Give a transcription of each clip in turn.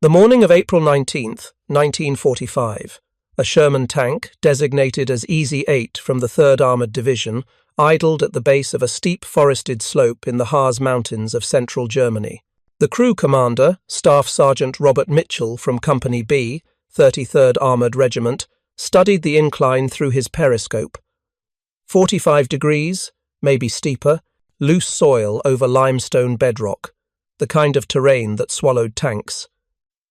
The morning of April 19, 1945, a Sherman tank, designated as Easy 8 from the 3rd Armoured Division, idled at the base of a steep forested slope in the Harz Mountains of central Germany. The crew commander, Staff Sergeant Robert Mitchell from Company B, 33rd Armoured Regiment, studied the incline through his periscope. 45 degrees, maybe steeper, loose soil over limestone bedrock, the kind of terrain that swallowed tanks.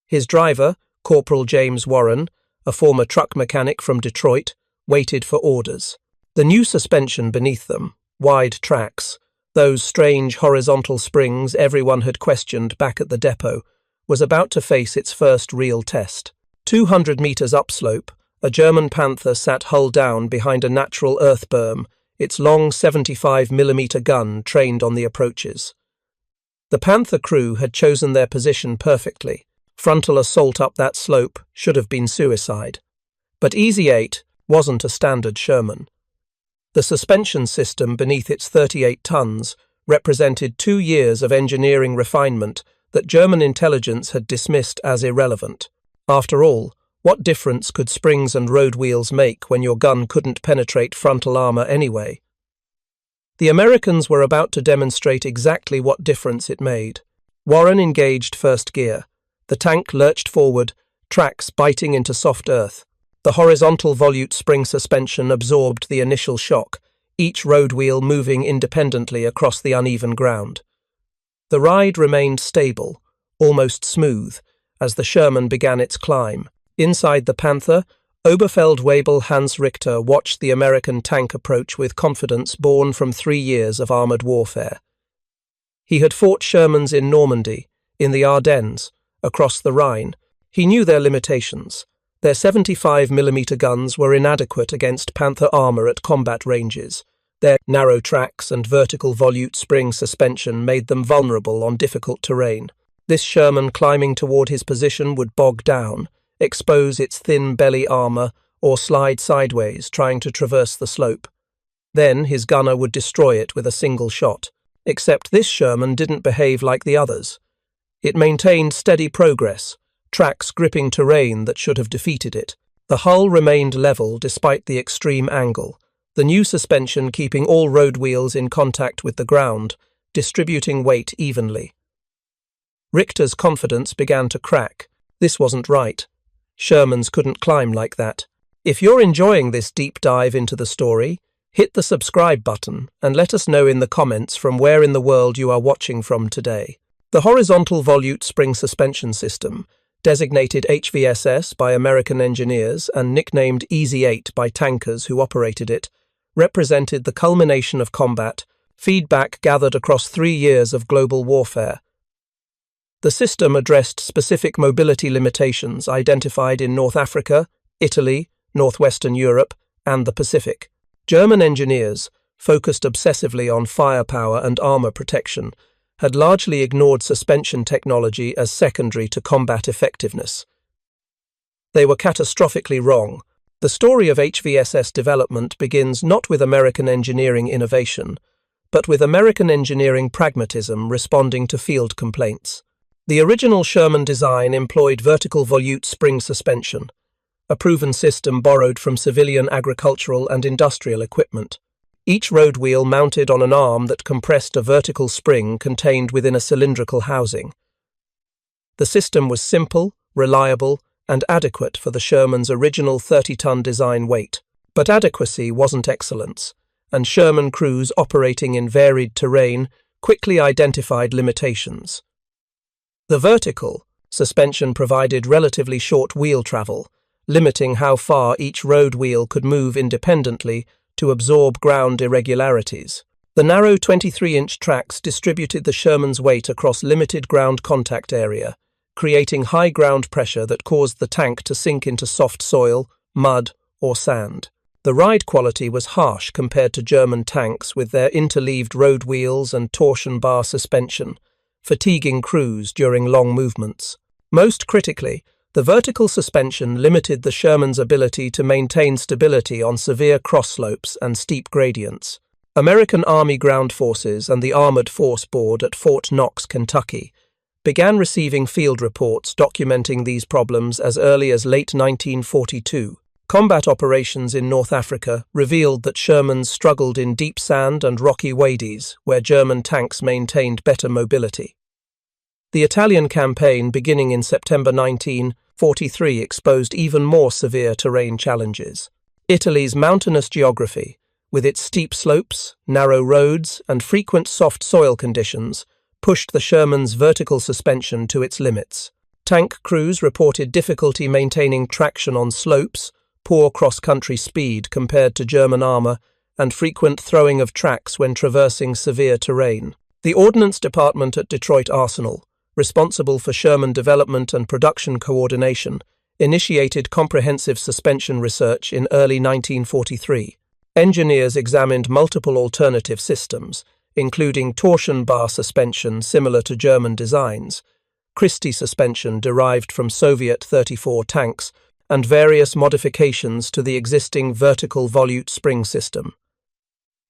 His driver, Corporal James Warren, a former truck mechanic from Detroit, waited for orders. The new suspension beneath them, wide tracks, those strange horizontal springs everyone had questioned back at the depot, was about to face its first real test. 200 meters upslope, a German Panther sat hull down behind a natural earth berm, its long 75mm gun trained on the approaches. The Panther crew had chosen their position perfectly. Frontal assault up that slope should have been suicide. But Easy 8 wasn't a standard Sherman. The suspension system beneath its 38 tons represented 2 years of engineering refinement that German intelligence had dismissed as irrelevant. After all, what difference could springs and road wheels make when your gun couldn't penetrate frontal armor anyway? The Americans were about to demonstrate exactly what difference it made. Warren engaged first gear. The tank lurched forward, tracks biting into soft earth. The Horizontal Volute Spring Suspension absorbed the initial shock, each road wheel moving independently across the uneven ground. The ride remained stable, almost smooth, as the Sherman began its climb. Inside the Panther, Oberfeldwebel Hans Richter watched the American tank approach with confidence born from 3 years of armoured warfare. He had fought Shermans in Normandy, in the Ardennes, across the Rhine. He knew their limitations. Their 75mm guns were inadequate against Panther armour at combat ranges. Their narrow tracks and vertical volute spring suspension made them vulnerable on difficult terrain. This Sherman climbing toward his position would bog down, expose its thin belly armour, or slide sideways trying to traverse the slope. Then his gunner would destroy it with a single shot. Except this Sherman didn't behave like the others. It maintained steady progress, tracks gripping terrain that should have defeated it. The hull remained level despite the extreme angle, the new suspension keeping all road wheels in contact with the ground, distributing weight evenly. Richter's confidence began to crack. This wasn't right. Shermans couldn't climb like that. If you're enjoying this deep dive into the story, hit the subscribe button and let us know in the comments from where in the world you are watching from today. The Horizontal Volute Spring Suspension System, designated HVSS by American engineers and nicknamed Easy 8 by tankers who operated it, represented the culmination of combat, feedback gathered across 3 years of global warfare. The system addressed specific mobility limitations identified in North Africa, Italy, northwestern Europe, and the Pacific. German engineers, focused obsessively on firepower and armour protection, had largely ignored suspension technology as secondary to combat effectiveness. They were catastrophically wrong. The story of HVSS development begins not with American engineering innovation, but with American engineering pragmatism responding to field complaints. The original Sherman design employed vertical volute spring suspension, a proven system borrowed from civilian agricultural and industrial equipment. Each road wheel mounted on an arm that compressed a vertical spring contained within a cylindrical housing. The system was simple, reliable, and adequate for the Sherman's original 30-ton design weight. But adequacy wasn't excellence, and Sherman crews operating in varied terrain quickly identified limitations. The vertical suspension provided relatively short wheel travel, limiting how far each road wheel could move independently to absorb ground irregularities. The narrow 23-inch tracks distributed the Sherman's weight across limited ground contact area, creating high ground pressure that caused the tank to sink into soft soil, mud, or sand. The ride quality was harsh compared to German tanks with their interleaved road wheels and torsion bar suspension, fatiguing crews during long movements. Most critically, the vertical suspension limited the Sherman's ability to maintain stability on severe cross-slopes and steep gradients. American Army Ground Forces and the Armored Force Board at Fort Knox, Kentucky, began receiving field reports documenting these problems as early as late 1942. Combat operations in North Africa revealed that Shermans struggled in deep sand and rocky wadis, where German tanks maintained better mobility. The Italian campaign, beginning in September 1943, exposed even more severe terrain challenges. Italy's mountainous geography, with its steep slopes, narrow roads, and frequent soft soil conditions, pushed the Sherman's vertical suspension to its limits. Tank crews reported difficulty maintaining traction on slopes, poor cross-country speed compared to German armour, and frequent throwing of tracks when traversing severe terrain. The Ordnance Department at Detroit Arsenal, responsible for Sherman development and production coordination, initiated comprehensive suspension research in early 1943. Engineers examined multiple alternative systems, including torsion bar suspension similar to German designs, Christie suspension derived from Soviet 34 tanks, and various modifications to the existing vertical volute spring system.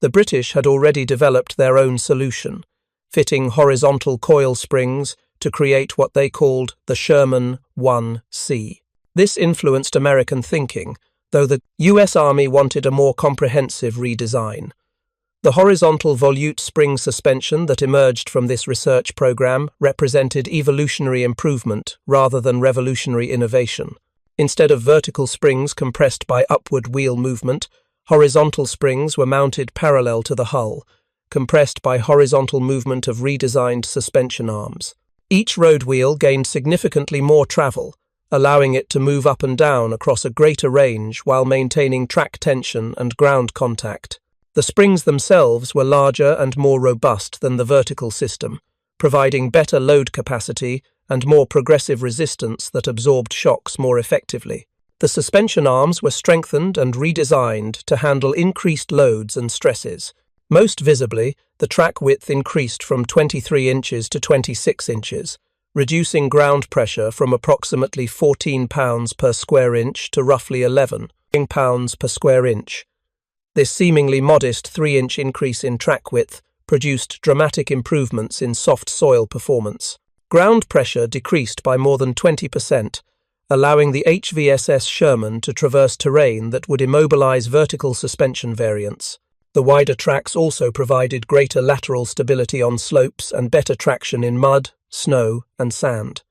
The British had already developed their own solution, fitting horizontal coil springs to create what they called the Sherman 1C. This influenced American thinking, though the US Army wanted a more comprehensive redesign. The horizontal volute spring suspension that emerged from this research program represented evolutionary improvement rather than revolutionary innovation. Instead of vertical springs compressed by upward wheel movement, horizontal springs were mounted parallel to the hull, compressed by horizontal movement of redesigned suspension arms. Each road wheel gained significantly more travel, allowing it to move up and down across a greater range while maintaining track tension and ground contact. The springs themselves were larger and more robust than the vertical system, providing better load capacity and more progressive resistance that absorbed shocks more effectively. The suspension arms were strengthened and redesigned to handle increased loads and stresses. Most visibly, the track width increased from 23 inches to 26 inches, reducing ground pressure from approximately 14 pounds per square inch to roughly 11 pounds per square inch. This seemingly modest 3-inch increase in track width produced dramatic improvements in soft soil performance. Ground pressure decreased by more than 20%, allowing the HVSS Sherman to traverse terrain that would immobilize vertical suspension variants. The wider tracks also provided greater lateral stability on slopes and better traction in mud, snow, and sand.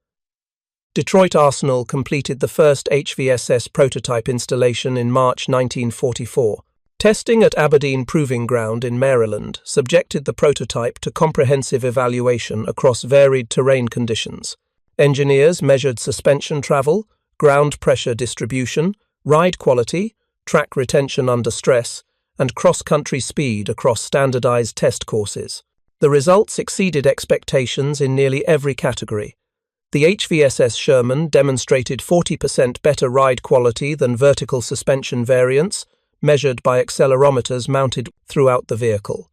Detroit Arsenal completed the first HVSS prototype installation in March 1944. Testing at Aberdeen Proving Ground in Maryland subjected the prototype to comprehensive evaluation across varied terrain conditions. Engineers measured suspension travel, ground pressure distribution, ride quality, track retention under stress, and cross-country speed across standardized test courses. The results exceeded expectations in nearly every category. The HVSS Sherman demonstrated 40% better ride quality than vertical suspension variants, measured by accelerometers mounted throughout the vehicle.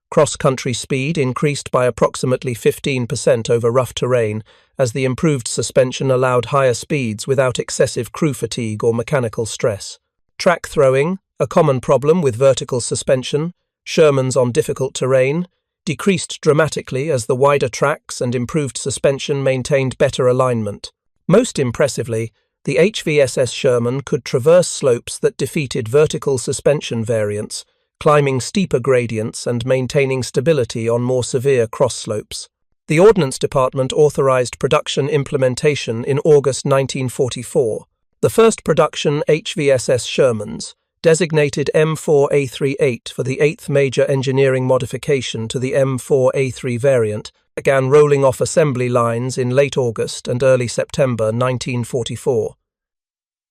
Cross-country speed increased by approximately 15% over rough terrain, as the improved suspension allowed higher speeds without excessive crew fatigue or mechanical stress. Track throwing, a common problem with vertical suspension, Shermans on difficult terrain, decreased dramatically as the wider tracks and improved suspension maintained better alignment. Most impressively, the HVSS Sherman could traverse slopes that defeated vertical suspension variants, climbing steeper gradients and maintaining stability on more severe cross slopes. The Ordnance Department authorized production implementation in August 1944. The first production HVSS Shermans, designated M4A38 for the 8th major engineering modification to the M4A3 variant, began rolling off assembly lines in late August and early September 1944.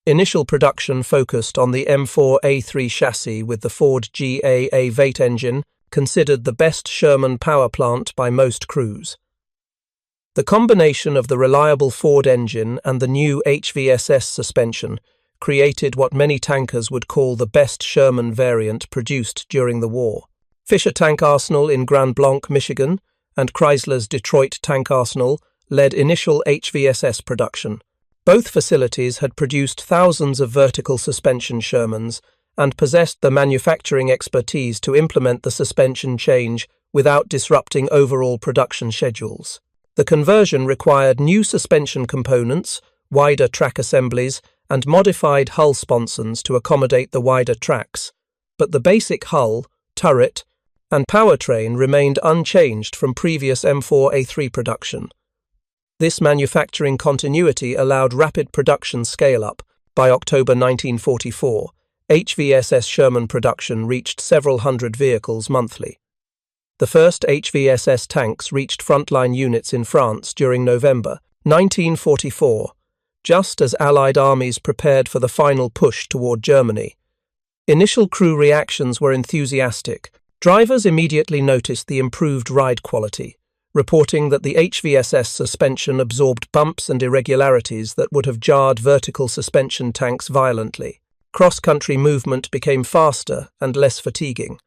Initial production focused on the M4A3 chassis with the Ford GAA Vate engine, considered the best Sherman power plant by most crews. The combination of the reliable Ford engine and the new HVSS suspension created what many tankers would call the best Sherman variant produced during the war. Fisher Tank Arsenal in Grand Blanc, Michigan, and Chrysler's Detroit Tank Arsenal led initial HVSS production. Both facilities had produced thousands of vertical suspension Shermans and possessed the manufacturing expertise to implement the suspension change without disrupting overall production schedules. The conversion required new suspension components, wider track assemblies, and modified hull sponsons to accommodate the wider tracks, but the basic hull, turret, and powertrain remained unchanged from previous M4A3 production. This manufacturing continuity allowed rapid production scale-up. By October 1944, HVSS Sherman production reached several hundred vehicles monthly. The first HVSS tanks reached frontline units in France during November 1944, just as Allied armies prepared for the final push toward Germany. Initial crew reactions were enthusiastic. Drivers immediately noticed the improved ride quality, reporting that the HVSS suspension absorbed bumps and irregularities that would have jarred vertical suspension tanks violently. Cross-country movement became faster and less fatiguing.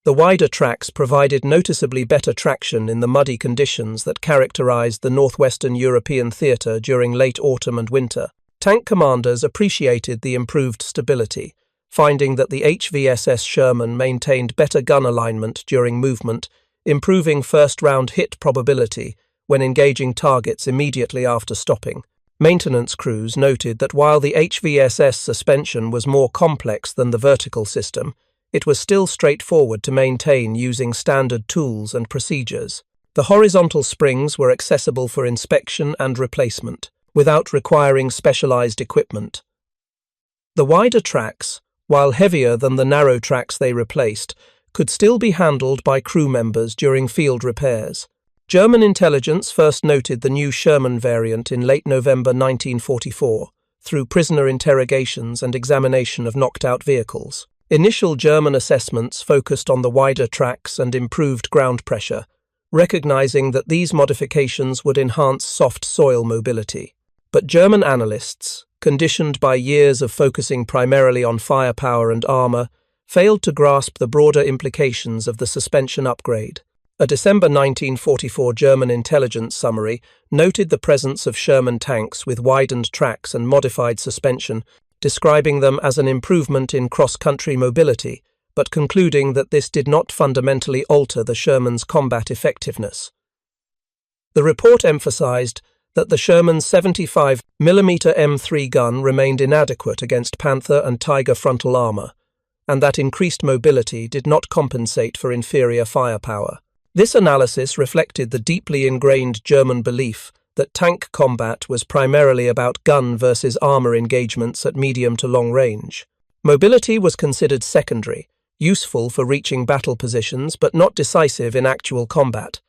The wider tracks provided noticeably better traction in the muddy conditions that characterized the northwestern European theater during late autumn and winter. Tank commanders appreciated the improved stability, finding that the HVSS Sherman maintained better gun alignment during movement, improving first-round hit probability when engaging targets immediately after stopping. Maintenance crews noted that while the HVSS suspension was more complex than the vertical system, it was still straightforward to maintain using standard tools and procedures. The horizontal springs were accessible for inspection and replacement, without requiring specialized equipment. The wider tracks, while heavier than the narrow tracks they replaced, could still be handled by crew members during field repairs. German intelligence first noted the new Sherman variant in late November 1944, through prisoner interrogations and examination of knocked-out vehicles. Initial German assessments focused on the wider tracks and improved ground pressure, recognizing that these modifications would enhance soft soil mobility. But German analysts, conditioned by years of focusing primarily on firepower and armor, failed to grasp the broader implications of the suspension upgrade. A December 1944 German intelligence summary noted the presence of Sherman tanks with widened tracks and modified suspension, describing them as an improvement in cross-country mobility, but concluding that this did not fundamentally alter the Sherman's combat effectiveness. The report emphasized that the Sherman's 75mm M3 gun remained inadequate against Panther and Tiger frontal armor, and that increased mobility did not compensate for inferior firepower. This analysis reflected the deeply ingrained German belief that tank combat was primarily about gun versus armor engagements at medium to long range. Mobility was considered secondary, useful for reaching battle positions but not decisive in actual combat.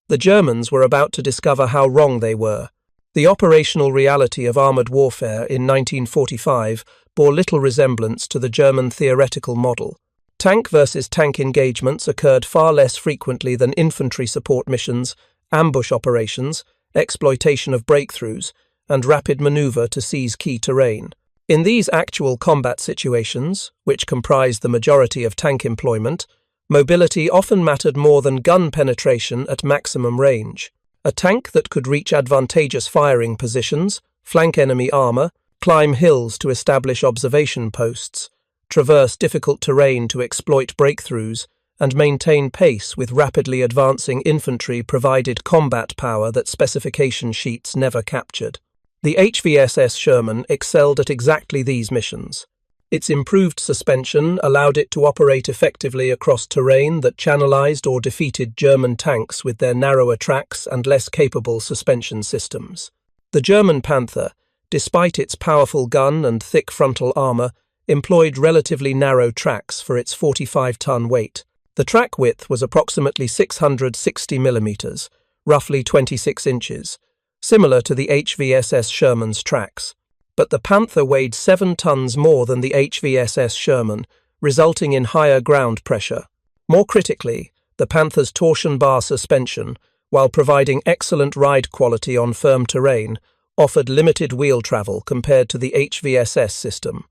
The Germans were about to discover how wrong they were. The operational reality of armored warfare in 1945 bore little resemblance to the German theoretical model. Tank versus tank engagements occurred far less frequently than infantry support missions, ambush operations, exploitation of breakthroughs, and rapid maneuver to seize key terrain. In these actual combat situations, which comprised the majority of tank employment, mobility often mattered more than gun penetration at maximum range. A tank that could reach advantageous firing positions, flank enemy armor, climb hills to establish observation posts, traverse difficult terrain to exploit breakthroughs, and maintain pace with rapidly advancing infantry provided combat power that specification sheets never captured. The HVSS Sherman excelled at exactly these missions. Its improved suspension allowed it to operate effectively across terrain that channelized or defeated German tanks with their narrower tracks and less capable suspension systems. The German Panther, despite its powerful gun and thick frontal armor, employed relatively narrow tracks for its 45-ton weight. The track width was approximately 660 millimeters, roughly 26 inches, similar to the HVSS Sherman's tracks. But the Panther weighed 7 tons more than the HVSS Sherman, resulting in higher ground pressure. More critically, the Panther's torsion bar suspension, while providing excellent ride quality on firm terrain, offered limited wheel travel compared to the HVSS system.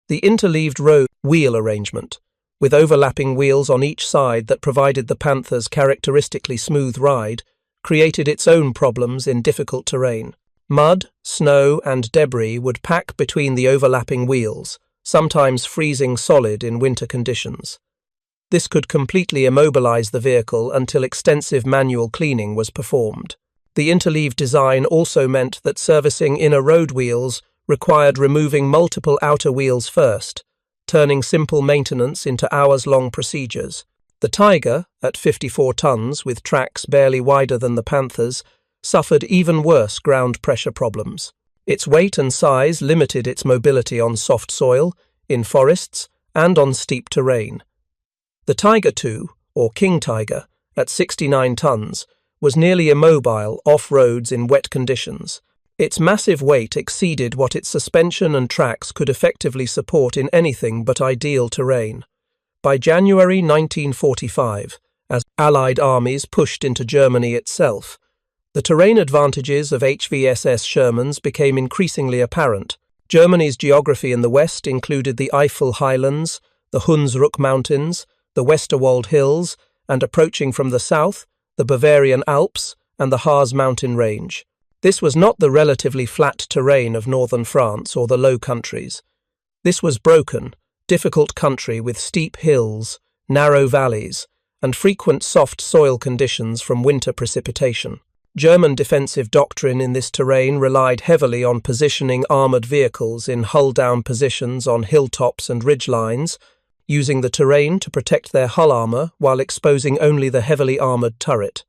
The interleaved row wheel arrangement, with overlapping wheels on each side that provided the Panther's characteristically smooth ride, created its own problems in difficult terrain. Mud, snow, and debris would pack between the overlapping wheels, sometimes freezing solid in winter conditions. This could completely immobilize the vehicle until extensive manual cleaning was performed. The interleave design also meant that servicing inner road wheels required removing multiple outer wheels first, turning simple maintenance into hours-long procedures. The Tiger, at 54 tons with tracks barely wider than the Panthers, suffered even worse ground pressure problems. Its weight and size limited its mobility on soft soil, in forests, and on steep terrain. The Tiger II, or King Tiger, at 69 tons, was nearly immobile off-roads in wet conditions. Its massive weight exceeded what its suspension and tracks could effectively support in anything but ideal terrain. By January 1945, as Allied armies pushed into Germany itself, the terrain advantages of HVSS Shermans became increasingly apparent. Germany's geography in the west included the Eifel Highlands, the Hunsrück Mountains, the Westerwald Hills, and approaching from the south, the Bavarian Alps and the Harz mountain range. This was not the relatively flat terrain of northern France or the Low Countries. This was broken, difficult country with steep hills, narrow valleys, and frequent soft soil conditions from winter precipitation. German defensive doctrine in this terrain relied heavily on positioning armoured vehicles in hull-down positions on hilltops and ridgelines, using the terrain to protect their hull armour while exposing only the heavily armoured turret.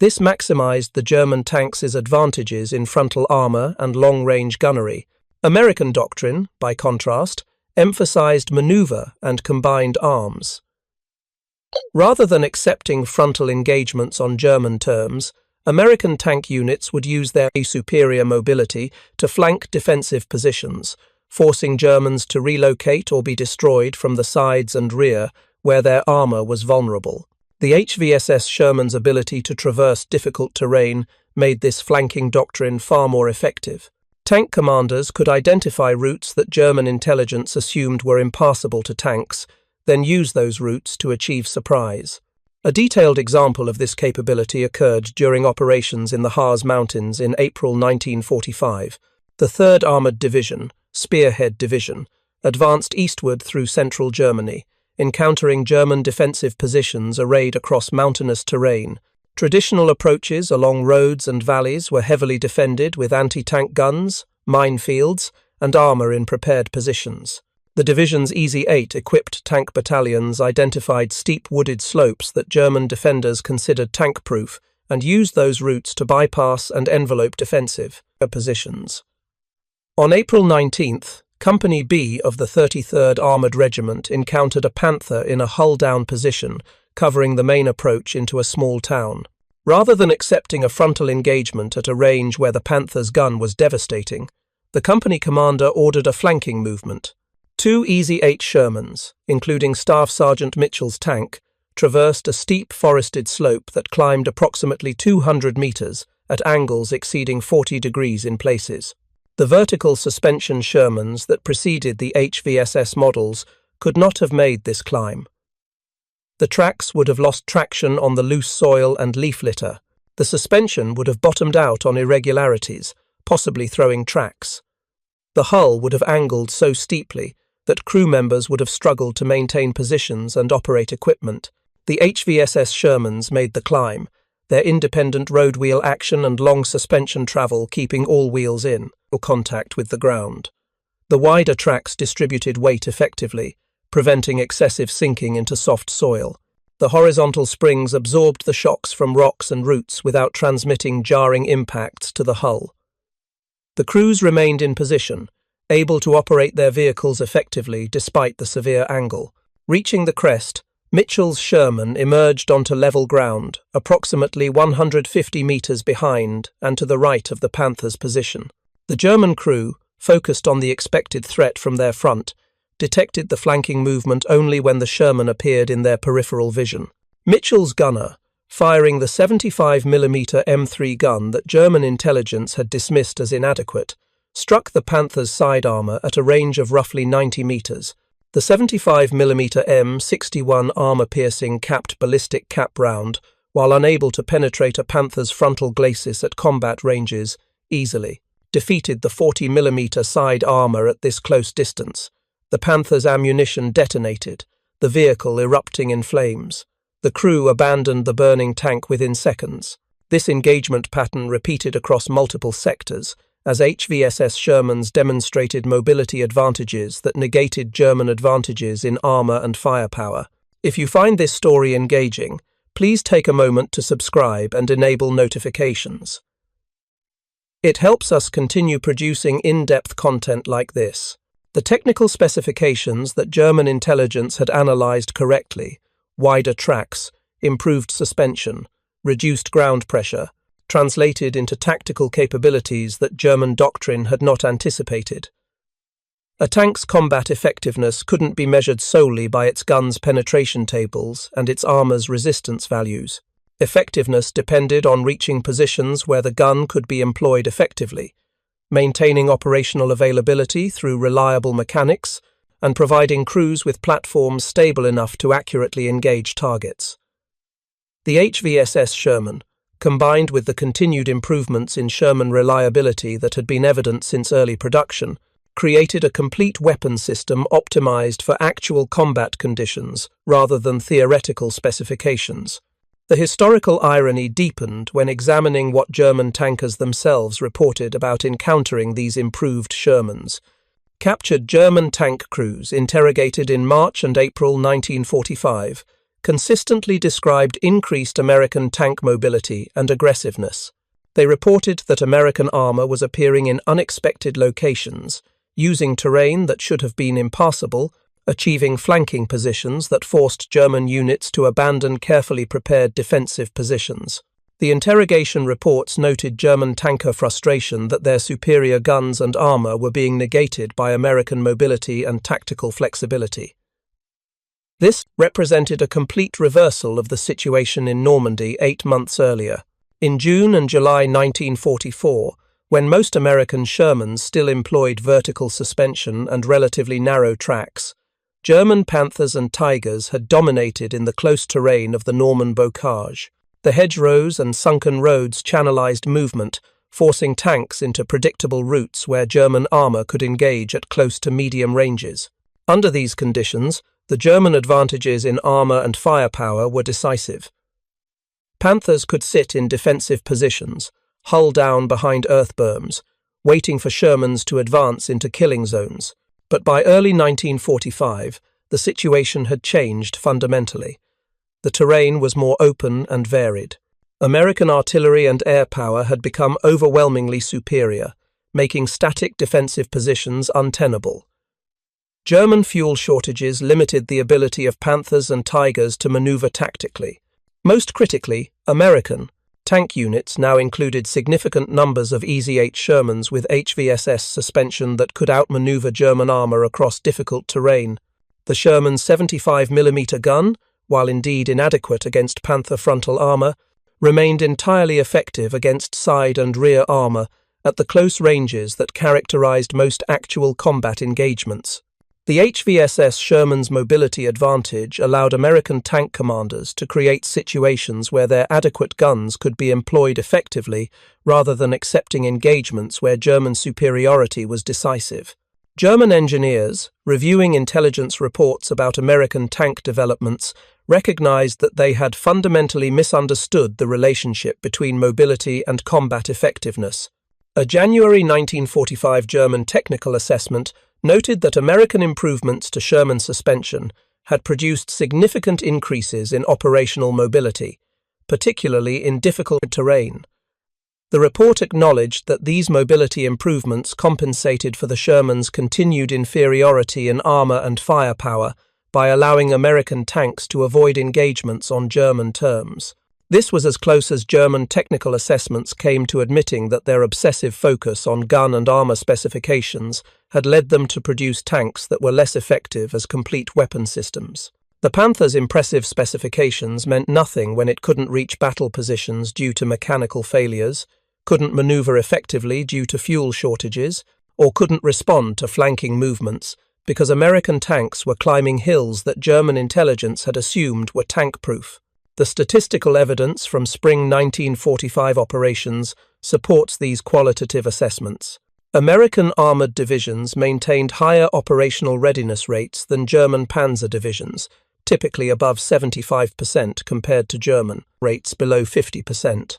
This maximised the German tanks' advantages in frontal armour and long-range gunnery. American doctrine, by contrast, emphasised manoeuvre and combined arms. Rather than accepting frontal engagements on German terms, American tank units would use their superior mobility to flank defensive positions, forcing Germans to relocate or be destroyed from the sides and rear where their armour was vulnerable. The HVSS Sherman's ability to traverse difficult terrain made this flanking doctrine far more effective. Tank commanders could identify routes that German intelligence assumed were impassable to tanks, then use those routes to achieve surprise. A detailed example of this capability occurred during operations in the Harz Mountains in April 1945. The 3rd Armoured Division, Spearhead Division, advanced eastward through central Germany, encountering German defensive positions arrayed across mountainous terrain. Traditional approaches along roads and valleys were heavily defended with anti-tank guns, minefields, and armour in prepared positions. The division's Easy 8 equipped tank battalions identified steep wooded slopes that German defenders considered tank-proof and used those routes to bypass and envelope defensive positions. On April 19th, Company B of the 33rd Armoured Regiment encountered a Panther in a hull-down position, covering the main approach into a small town. Rather than accepting a frontal engagement at a range where the Panther's gun was devastating, the company commander ordered a flanking movement. 2 Easy 8 Shermans, including Staff Sergeant Mitchell's tank, traversed a steep forested slope that climbed approximately 200 metres at angles exceeding 40 degrees in places. The vertical suspension Shermans that preceded the HVSS models could not have made this climb. The tracks would have lost traction on the loose soil and leaf litter. The suspension would have bottomed out on irregularities, possibly throwing tracks. The hull would have angled so steeply that crew members would have struggled to maintain positions and operate equipment. The HVSS Shermans made the climb, their independent road wheel action and long suspension travel keeping all wheels in contact with the ground. The wider tracks distributed weight effectively, preventing excessive sinking into soft soil. The horizontal springs absorbed the shocks from rocks and roots without transmitting jarring impacts to the hull. The crews remained in position, able to operate their vehicles effectively despite the severe angle. Reaching the crest, Mitchell's Sherman emerged onto level ground, approximately 150 metres behind and to the right of the Panther's position. The German crew, focused on the expected threat from their front, detected the flanking movement only when the Sherman appeared in their peripheral vision. Mitchell's gunner, firing the 75mm M3 gun that German intelligence had dismissed as inadequate, struck the Panther's side armour at a range of roughly 90 metres. The 75mm M61 armour-piercing capped ballistic cap round, while unable to penetrate a Panther's frontal glacis at combat ranges, easily defeated the 40mm side armour at this close distance. The Panther's ammunition detonated, the vehicle erupting in flames. The crew abandoned the burning tank within seconds. This engagement pattern repeated across multiple sectors, as HVSS Shermans demonstrated mobility advantages that negated German advantages in armor and firepower. If you find this story engaging, please take a moment to subscribe and enable notifications. It helps us continue producing in-depth content like this. The technical specifications that German intelligence had analyzed correctly, wider tracks, improved suspension, reduced ground pressure, translated into tactical capabilities that German doctrine had not anticipated. A tank's combat effectiveness couldn't be measured solely by its gun's penetration tables and its armor's resistance values. Effectiveness depended on reaching positions where the gun could be employed effectively, maintaining operational availability through reliable mechanics, and providing crews with platforms stable enough to accurately engage targets. The HVSS Sherman, combined with the continued improvements in Sherman reliability that had been evident since early production, created a complete weapon system optimized for actual combat conditions rather than theoretical specifications. The historical irony deepened when examining what German tankers themselves reported about encountering these improved Shermans. Captured German tank crews interrogated in March and April 1945 consistently described increased American tank mobility and aggressiveness. They reported that American armor was appearing in unexpected locations, using terrain that should have been impassable, achieving flanking positions that forced German units to abandon carefully prepared defensive positions. The interrogation reports noted German tanker frustration that their superior guns and armor were being negated by American mobility and tactical flexibility. This represented a complete reversal of the situation in Normandy 8 months earlier. In June and July 1944, when most American Shermans still employed vertical suspension and relatively narrow tracks, German Panthers and Tigers had dominated in the close terrain of the Norman bocage. The hedgerows and sunken roads channelized movement, forcing tanks into predictable routes where German armor could engage at close to medium ranges. Under these conditions, the German advantages in armor and firepower were decisive. Panthers could sit in defensive positions, hull down behind earth berms, waiting for Shermans to advance into killing zones. But by early 1945, the situation had changed fundamentally. The terrain was more open and varied. American artillery and air power had become overwhelmingly superior, making static defensive positions untenable. German fuel shortages limited the ability of Panthers and Tigers to maneuver tactically. Most critically, American tank units now included significant numbers of EZ-8 Shermans with HVSS suspension that could outmaneuver German armor across difficult terrain. The Sherman's 75mm gun, while indeed inadequate against Panther frontal armor, remained entirely effective against side and rear armor at the close ranges that characterized most actual combat engagements. The HVSS Sherman's mobility advantage allowed American tank commanders to create situations where their adequate guns could be employed effectively rather than accepting engagements where German superiority was decisive. German engineers, reviewing intelligence reports about American tank developments, recognized that they had fundamentally misunderstood the relationship between mobility and combat effectiveness. A January 1945 German technical assessment noted that American improvements to Sherman suspension had produced significant increases in operational mobility, particularly in difficult terrain. The report acknowledged that these mobility improvements compensated for the Sherman's continued inferiority in armor and firepower by allowing American tanks to avoid engagements on German terms. This was as close as German technical assessments came to admitting that their obsessive focus on gun and armor specifications had led them to produce tanks that were less effective as complete weapon systems. The Panther's impressive specifications meant nothing when it couldn't reach battle positions due to mechanical failures, couldn't maneuver effectively due to fuel shortages, or couldn't respond to flanking movements because American tanks were climbing hills that German intelligence had assumed were tank-proof. The statistical evidence from spring 1945 operations supports these qualitative assessments. American armored divisions maintained higher operational readiness rates than German panzer divisions, typically above 75% compared to German rates below 50%.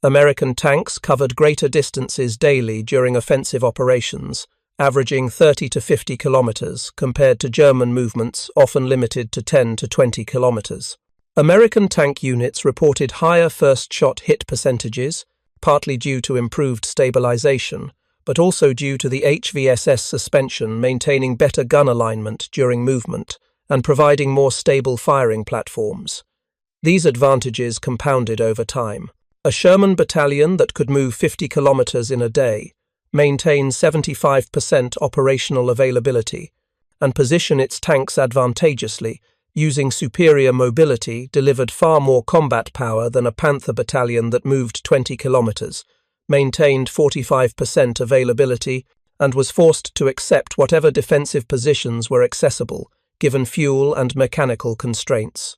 American tanks covered greater distances daily during offensive operations, averaging 30 to 50 kilometers, compared to German movements often limited to 10 to 20 kilometers. American tank units reported higher first-shot hit percentages, partly due to improved stabilization, but also due to the HVSS suspension maintaining better gun alignment during movement and providing more stable firing platforms. These advantages compounded over time. A Sherman battalion that could move 50 kilometers in a day, maintain 75% operational availability, and position its tanks advantageously, using superior mobility, delivered far more combat power than a Panther battalion that moved 20 kilometers, maintained 45% availability, and was forced to accept whatever defensive positions were accessible, given fuel and mechanical constraints.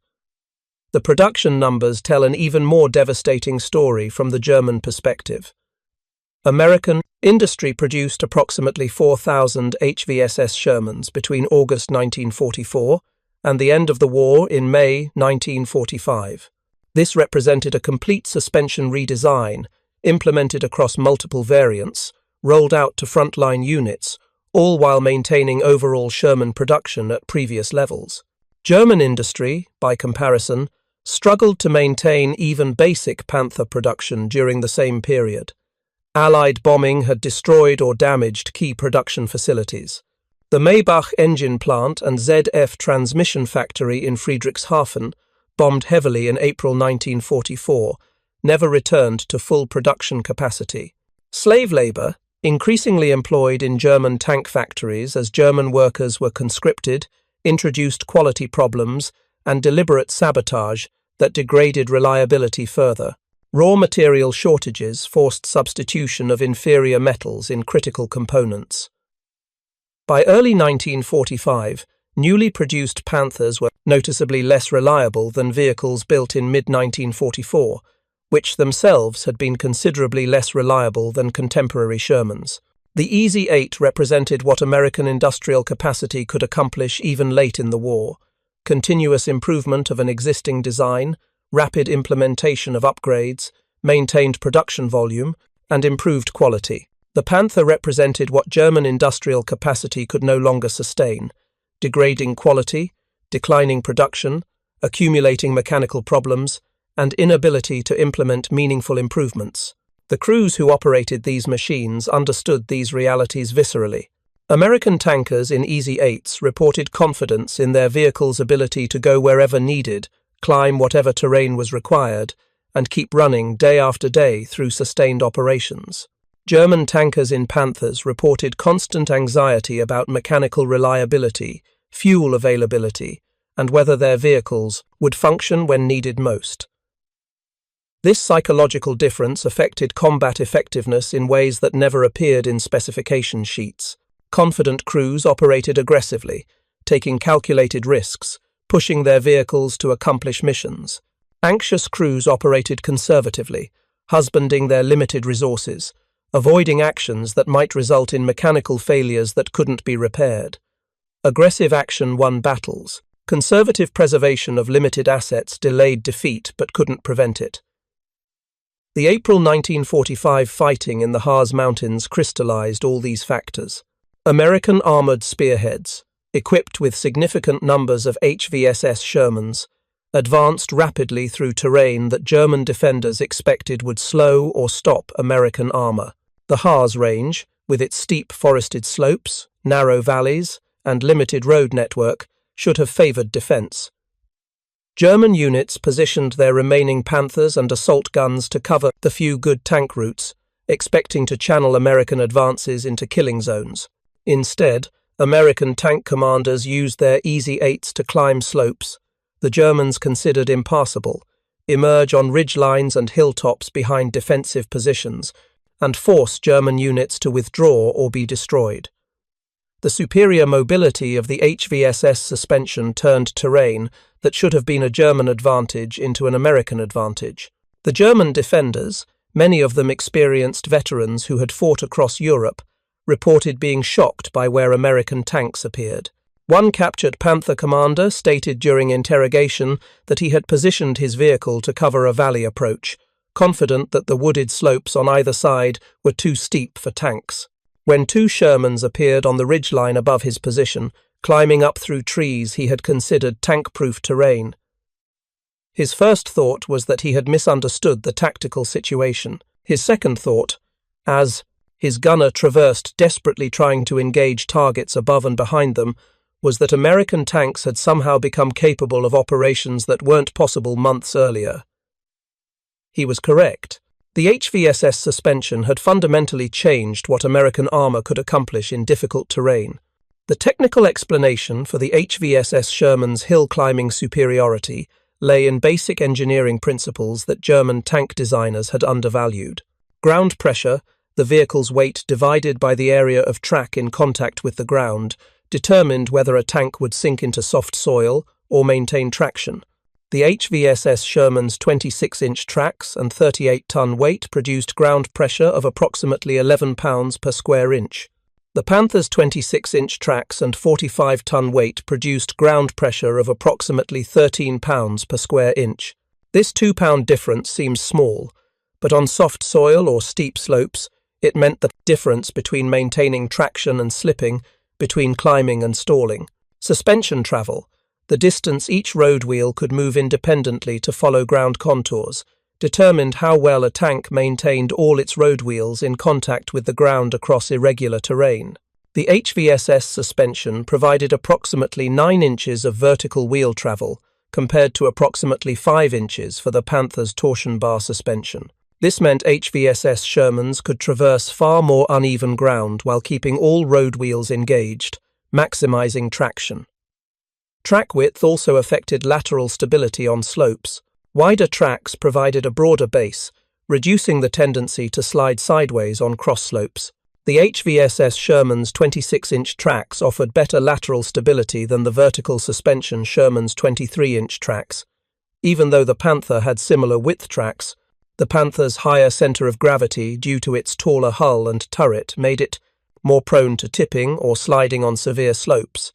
The production numbers tell an even more devastating story from the German perspective. American industry produced approximately 4,000 HVSS Shermans between August 1944 and the end of the war in May 1945. This represented a complete suspension redesign, implemented across multiple variants, rolled out to frontline units, all while maintaining overall Sherman production at previous levels. German industry, by comparison, struggled to maintain even basic Panther production during the same period. Allied bombing had destroyed or damaged key production facilities. The Maybach engine plant and ZF transmission factory in Friedrichshafen, bombed heavily in April 1944, never returned to full production capacity. Slave labor, increasingly employed in German tank factories as German workers were conscripted, introduced quality problems and deliberate sabotage that degraded reliability further. Raw material shortages forced substitution of inferior metals in critical components. By early 1945, newly produced Panthers were noticeably less reliable than vehicles built in mid-1944, which themselves had been considerably less reliable than contemporary Shermans. The Easy-8 represented what American industrial capacity could accomplish even late in the war: continuous improvement of an existing design, rapid implementation of upgrades, maintained production volume, and improved quality. The Panther represented what German industrial capacity could no longer sustain: degrading quality, declining production, accumulating mechanical problems, and inability to implement meaningful improvements. The crews who operated these machines understood these realities viscerally. American tankers in Easy-8s reported confidence in their vehicles' ability to go wherever needed, climb whatever terrain was required, and keep running day after day through sustained operations. German tankers in Panthers reported constant anxiety about mechanical reliability, fuel availability, and whether their vehicles would function when needed most. This psychological difference affected combat effectiveness in ways that never appeared in specification sheets. Confident crews operated aggressively, taking calculated risks, pushing their vehicles to accomplish missions. Anxious crews operated conservatively, husbanding their limited resources, avoiding actions that might result in mechanical failures that couldn't be repaired. Aggressive action won battles. Conservative preservation of limited assets delayed defeat but couldn't prevent it. The April 1945 fighting in the Harz Mountains crystallized all these factors. American armored spearheads, equipped with significant numbers of HVSS Shermans, advanced rapidly through terrain that German defenders expected would slow or stop American armor. The Harz Range, with its steep forested slopes, narrow valleys, and limited road network, should have favored defense. German units positioned their remaining Panthers and assault guns to cover the few good tank routes, expecting to channel American advances into killing zones. Instead, American tank commanders used their Easy-8s to climb slopes the Germans considered impassable, emerge on ridgelines and hilltops behind defensive positions, and force German units to withdraw or be destroyed. The superior mobility of the HVSS suspension turned terrain that should have been a German advantage into an American advantage. The German defenders, many of them experienced veterans who had fought across Europe, reported being shocked by where American tanks appeared. One captured Panther commander stated during interrogation that he had positioned his vehicle to cover a valley approach, confident that the wooded slopes on either side were too steep for tanks. When two Shermans appeared on the ridgeline above his position, climbing up through trees he had considered tank-proof terrain. His first thought was that he had misunderstood the tactical situation. His second thought, as his gunner traversed desperately trying to engage targets above and behind them, was that American tanks had somehow become capable of operations that weren't possible months earlier. He was correct. The HVSS suspension had fundamentally changed what American armor could accomplish in difficult terrain. The technical explanation for the HVSS Sherman's hill-climbing superiority lay in basic engineering principles that German tank designers had undervalued. Ground pressure, the vehicle's weight divided by the area of track in contact with the ground, determined whether a tank would sink into soft soil or maintain traction. The HVSS Sherman's 26-inch tracks and 38-ton weight produced ground pressure of approximately 11 pounds per square inch. The Panther's 26-inch tracks and 45-ton weight produced ground pressure of approximately 13 pounds per square inch. This 2-pound difference seems small, but on soft soil or steep slopes, it meant the difference between maintaining traction and slipping, between climbing and stalling. Suspension travel, the distance each road wheel could move independently to follow ground contours, determined how well a tank maintained all its road wheels in contact with the ground across irregular terrain. The HVSS suspension provided approximately 9 inches of vertical wheel travel, compared to approximately 5 inches for the Panther's torsion bar suspension. This meant HVSS Shermans could traverse far more uneven ground while keeping all road wheels engaged, maximizing traction. Track width also affected lateral stability on slopes. Wider tracks provided a broader base, reducing the tendency to slide sideways on cross slopes. The HVSS Sherman's 26-inch tracks offered better lateral stability than the vertical suspension Sherman's 23-inch tracks. Even though the Panther had similar width tracks, the Panther's higher center of gravity due to its taller hull and turret made it more prone to tipping or sliding on severe slopes.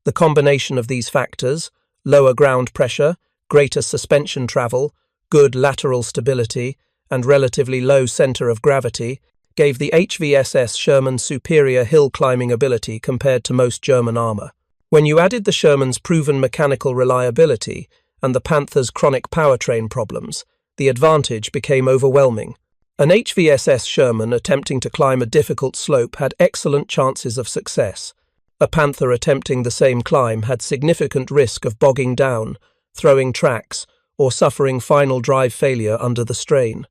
The combination of these factors, lower ground pressure, greater suspension travel, good lateral stability, and relatively low center of gravity, gave the HVSS Sherman superior hill climbing ability compared to most German armor. When you added the Sherman's proven mechanical reliability and the Panther's chronic powertrain problems, the advantage became overwhelming. An HVSS Sherman attempting to climb a difficult slope had excellent chances of success. A Panther attempting the same climb had significant risk of bogging down, throwing tracks, or suffering final drive failure under the strain.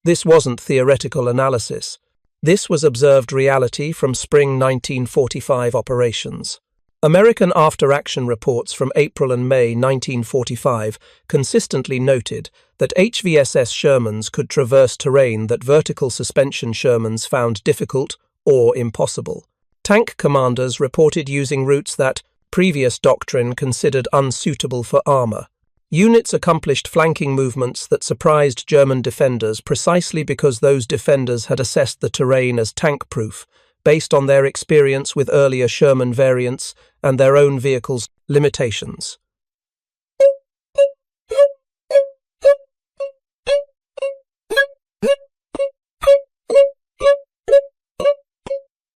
This wasn't theoretical analysis. This was observed reality from spring 1945 operations. American after-action reports from April and May 1945 consistently noted that HVSS Shermans could traverse terrain that vertical suspension Shermans found difficult or impossible. Tank commanders reported using routes that previous doctrine considered unsuitable for armor. Units accomplished flanking movements that surprised German defenders precisely because those defenders had assessed the terrain as tank-proof, based on their experience with earlier Sherman variants and their own vehicle's limitations.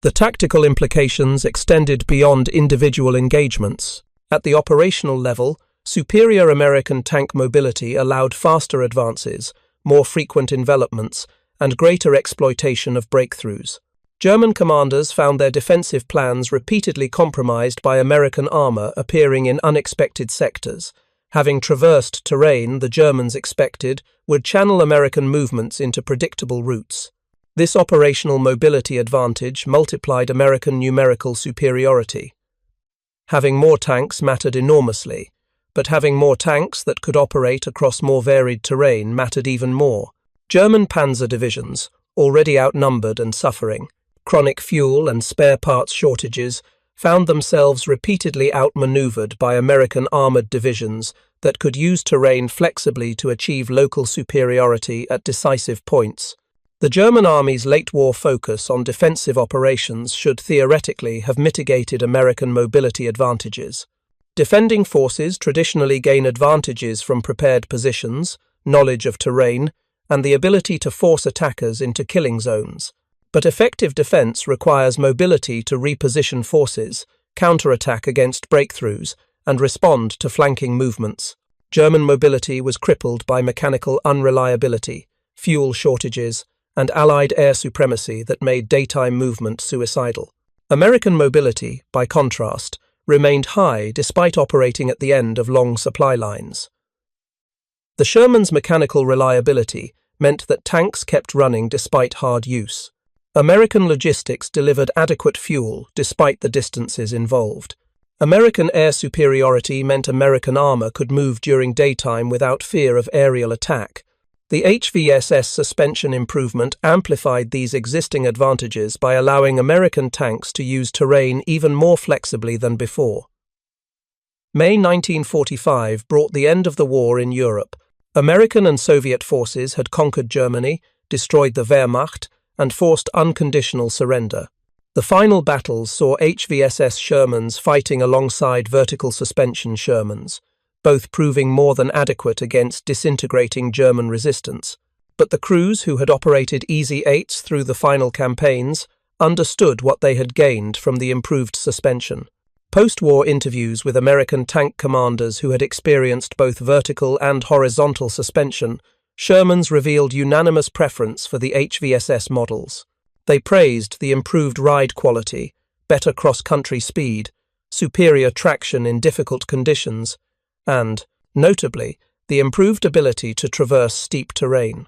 The tactical implications extended beyond individual engagements. At the operational level, superior American tank mobility allowed faster advances, more frequent envelopments, and greater exploitation of breakthroughs. German commanders found their defensive plans repeatedly compromised by American armor appearing in unexpected sectors. Having traversed terrain the Germans expected would channel American movements into predictable routes. This operational mobility advantage multiplied American numerical superiority. Having more tanks mattered enormously, but having more tanks that could operate across more varied terrain mattered even more. German panzer divisions, already outnumbered and suffering chronic fuel and spare parts shortages, found themselves repeatedly outmaneuvered by American armored divisions that could use terrain flexibly to achieve local superiority at decisive points. The German army's late-war focus on defensive operations should theoretically have mitigated American mobility advantages. Defending forces traditionally gain advantages from prepared positions, knowledge of terrain, and the ability to force attackers into killing zones. But effective defense requires mobility to reposition forces, counterattack against breakthroughs, and respond to flanking movements. German mobility was crippled by mechanical unreliability, fuel shortages, and Allied air supremacy that made daytime movement suicidal. American mobility, by contrast, remained high despite operating at the end of long supply lines. The Sherman's mechanical reliability meant that tanks kept running despite hard use. American logistics delivered adequate fuel despite the distances involved. American air superiority meant American armor could move during daytime without fear of aerial attack. The HVSS suspension improvement amplified these existing advantages by allowing American tanks to use terrain even more flexibly than before. May 1945 brought the end of the war in Europe. American and Soviet forces had conquered Germany, destroyed the Wehrmacht, and forced unconditional surrender. The final battles saw HVSS Shermans fighting alongside vertical suspension Shermans, both proving more than adequate against disintegrating German resistance. But the crews who had operated Easy 8s through the final campaigns understood what they had gained from the improved suspension. Post-war interviews with American tank commanders who had experienced both vertical and horizontal suspension, Shermans revealed unanimous preference for the HVSS models. They praised the improved ride quality, better cross-country speed, superior traction in difficult conditions, and, notably, the improved ability to traverse steep terrain.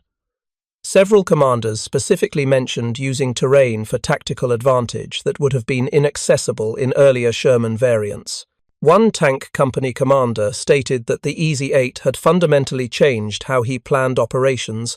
Several commanders specifically mentioned using terrain for tactical advantage that would have been inaccessible in earlier Sherman variants. One tank company commander stated that the Easy 8 had fundamentally changed how he planned operations,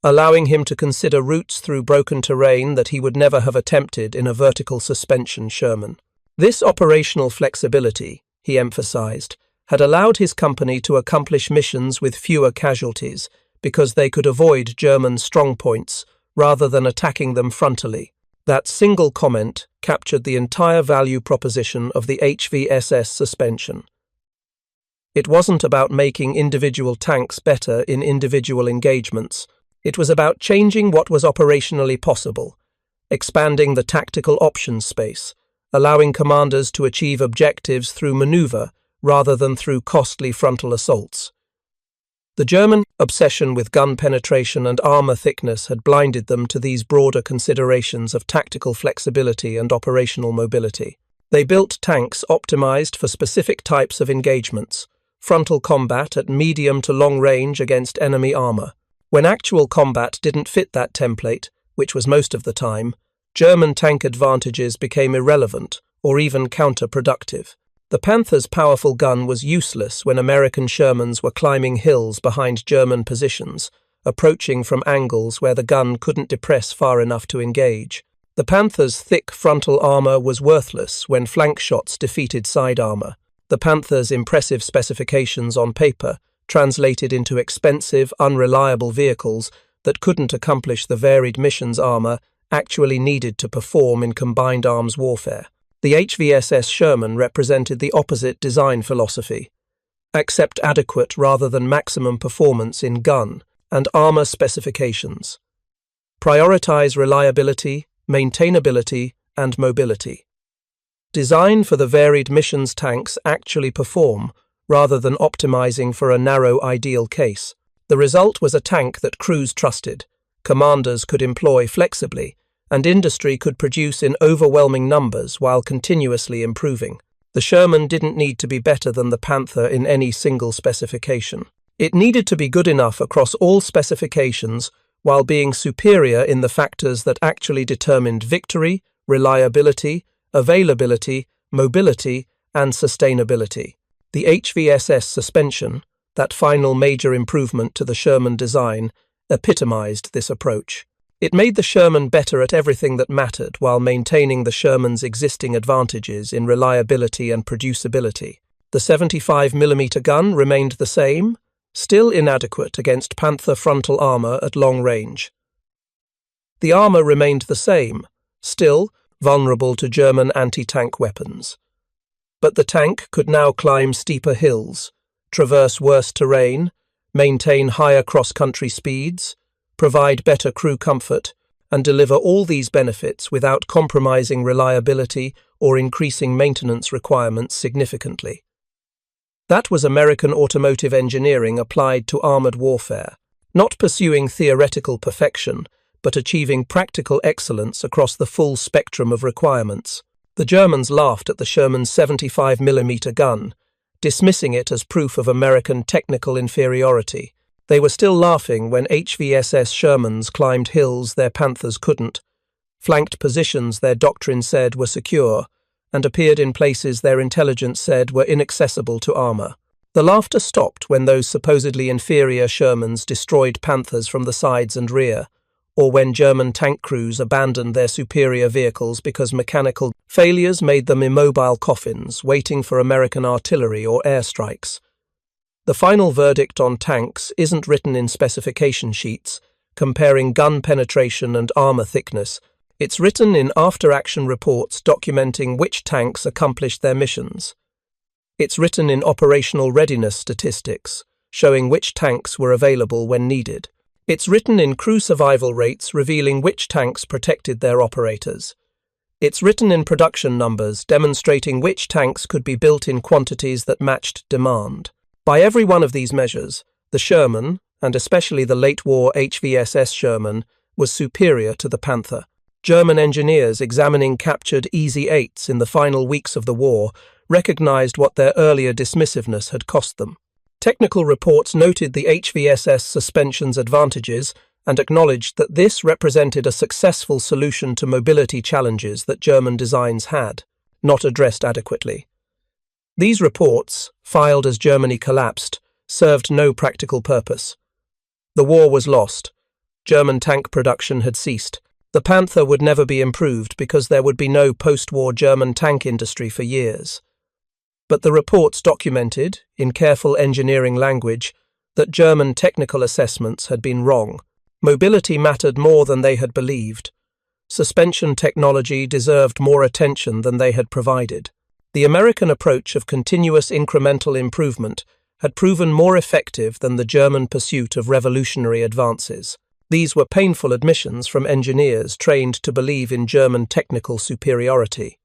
allowing him to consider routes through broken terrain that he would never have attempted in a vertical suspension Sherman. This operational flexibility, he emphasized, had allowed his company to accomplish missions with fewer casualties because they could avoid German strongpoints rather than attacking them frontally. That single comment captured the entire value proposition of the HVSS suspension. It wasn't about making individual tanks better in individual engagements. It was about changing what was operationally possible, expanding the tactical options space, allowing commanders to achieve objectives through maneuver rather than through costly frontal assaults. The German obsession with gun penetration and armor thickness had blinded them to these broader considerations of tactical flexibility and operational mobility. They built tanks optimized for specific types of engagements, frontal combat at medium to long range against enemy armor. When actual combat didn't fit that template, which was most of the time, German tank advantages became irrelevant or even counterproductive. The Panzer's powerful gun was useless when American Shermans were climbing hills behind German positions, approaching from angles where the gun couldn't depress far enough to engage. The Panzer's thick frontal armor was worthless when flank shots defeated side armor. The Panzer's impressive specifications on paper translated into expensive, unreliable vehicles that couldn't accomplish the varied missions armor actually needed to perform in combined arms warfare. The HVSS Sherman represented the opposite design philosophy. Accept adequate rather than maximum performance in gun and armor specifications. Prioritize reliability, maintainability, and mobility. Design for the varied missions tanks actually perform, rather than optimizing for a narrow ideal case. The result was a tank that crews trusted, commanders could employ flexibly, and industry could produce in overwhelming numbers while continuously improving. The Sherman didn't need to be better than the Panther in any single specification. It needed to be good enough across all specifications while being superior in the factors that actually determined victory, reliability, availability, mobility, and sustainability. The HVSS suspension, that final major improvement to the Sherman design, epitomized this approach. It made the Sherman better at everything that mattered while maintaining the Sherman's existing advantages in reliability and producibility. The 75mm gun remained the same, still inadequate against Panther frontal armor at long range. The armour remained the same, still vulnerable to German anti-tank weapons. But the tank could now climb steeper hills, traverse worse terrain, maintain higher cross-country speeds, provide better crew comfort, and deliver all these benefits without compromising reliability or increasing maintenance requirements significantly. That was American automotive engineering applied to armoured warfare, not pursuing theoretical perfection, but achieving practical excellence across the full spectrum of requirements. The Germans laughed at the Sherman's 75mm gun, dismissing it as proof of American technical inferiority. They were still laughing when HVSS Shermans climbed hills their Panthers couldn't, flanked positions their doctrine said were secure, and appeared in places their intelligence said were inaccessible to armour. The laughter stopped when those supposedly inferior Shermans destroyed Panthers from the sides and rear, or when German tank crews abandoned their superior vehicles because mechanical failures made them immobile coffins waiting for American artillery or airstrikes. The final verdict on tanks isn't written in specification sheets, comparing gun penetration and armour thickness. It's written in after-action reports documenting which tanks accomplished their missions. It's written in operational readiness statistics, showing which tanks were available when needed. It's written in crew survival rates revealing which tanks protected their operators. It's written in production numbers demonstrating which tanks could be built in quantities that matched demand. By every one of these measures, the Sherman, and especially the late-war HVSS Sherman, was superior to the Panther. German engineers examining captured EZ-8s in the final weeks of the war recognized what their earlier dismissiveness had cost them. Technical reports noted the HVSS suspension's advantages and acknowledged that this represented a successful solution to mobility challenges that German designs had not addressed adequately. These reports, filed as Germany collapsed, served no practical purpose. The war was lost. German tank production had ceased. The Panther would never be improved because there would be no post-war German tank industry for years. But the reports documented, in careful engineering language, that German technical assessments had been wrong. Mobility mattered more than they had believed. Suspension technology deserved more attention than they had provided. The American approach of continuous incremental improvement had proven more effective than the German pursuit of revolutionary advances. These were painful admissions from engineers trained to believe in German technical superiority.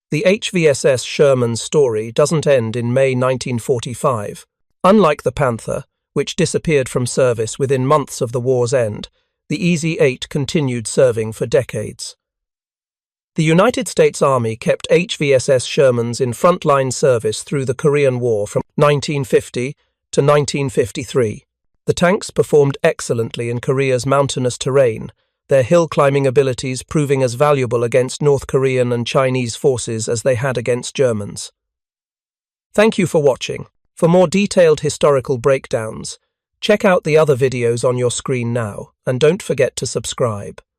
The HVSS Sherman's story doesn't end in May 1945. Unlike the Panther, which disappeared from service within months of the war's end, the EZ-8 continued serving for decades. The United States Army kept HVSS Shermans in frontline service through the Korean War from 1950 to 1953. The tanks performed excellently in Korea's mountainous terrain, their hill-climbing abilities proving as valuable against North Korean and Chinese forces as they had against Germans. Thank you for watching. For more detailed historical breakdowns, check out the other videos on your screen now, and don't forget to subscribe.